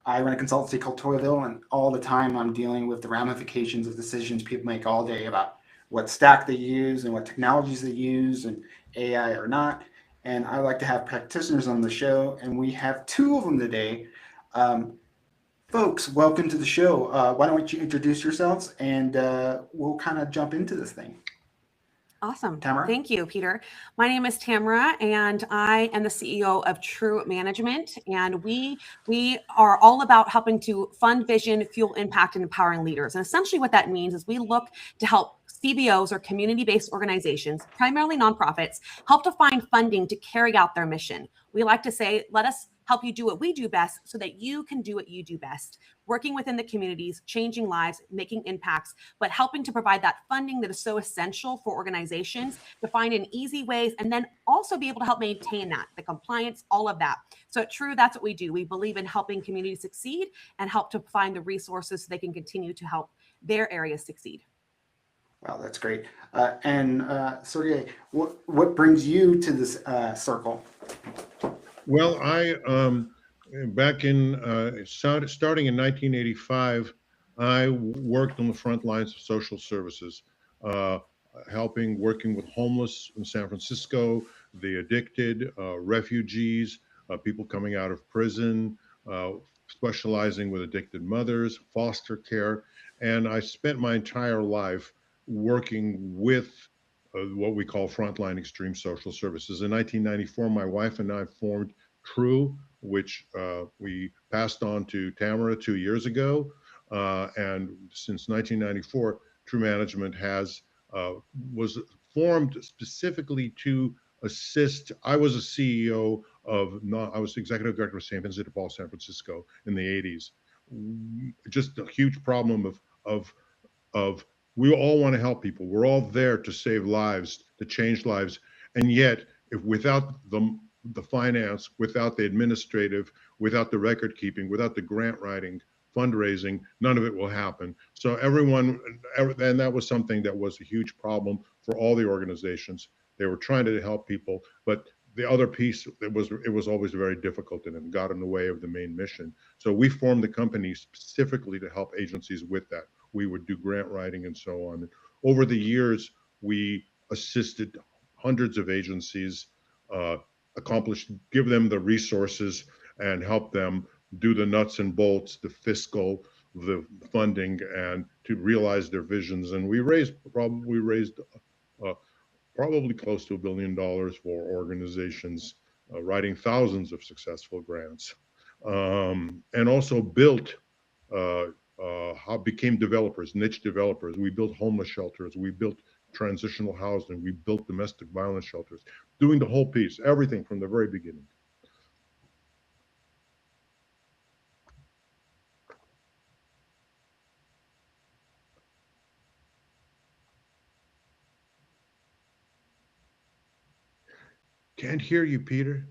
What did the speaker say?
I run a consultancy called Toyville, and all the time I'm dealing with the ramifications of decisions people make all day about what stack they use and what technologies they use and AI or not. And I like to have practitioners on the show, and we have two of them today. Um, Folks, welcome to the show. Why don't you introduce yourselves and we'll kind of jump into this thing. Awesome. Tamara? Thank you, Peter. My name is Tamara, and I am the CEO of True Management. And we are all about helping to fund vision, fuel impact, and empowering leaders. And essentially, what that means is we look to help CBOs or community-based organizations, primarily nonprofits, help to find funding to carry out their mission. We like to say, let us help you do what we do best so that you can do what you do best, working within the communities, changing lives, making impacts, but helping to provide that funding that is so essential for organizations to find in easy ways and then also be able to help maintain that, the compliance, all of that. So at True, that's what we do. We believe in helping communities succeed and help to find the resources so they can continue to help their areas succeed. Wow, that's great. And Sergey, what brings you to this circle? Well, I back in starting in 1985, I worked on the front lines of social services, uh, working with homeless in San Francisco, the addicted, refugees, people coming out of prison, uh, specializing with addicted mothers, foster care, and I spent my entire life working with what we call frontline extreme social services. In 1994, my wife and I formed True, which we passed on to Tamara 2 years ago. And since 1994, True Management has was formed specifically to assist. I was a CEO of, not, I was executive director of St. Vincent de Paul, San Francisco in the 80s. Just a huge problem of we all want to help people. We're all there to save lives, to change lives, and yet, if without the finance, without the administrative, without the record keeping, without the grant writing, fundraising, none of it will happen. So everyone, and that was something that was a huge problem for all the organizations. They were trying to help people, but the other piece, it was always very difficult and it got in the way of the main mission. So we formed the company specifically to help agencies with that. We would do grant writing and so on. Over the years, we assisted hundreds of agencies, uh, give them the resources and help them do the nuts and bolts, the fiscal, the funding, and to realize their visions. And we raised uh, probably close to $1 billion for organizations, writing thousands of successful grants, and also built uh, how became developers, niche developers. We built homeless shelters. We built transitional housing. We built domestic violence shelters, doing the whole piece, everything from the very beginning. Can't hear you, Peter.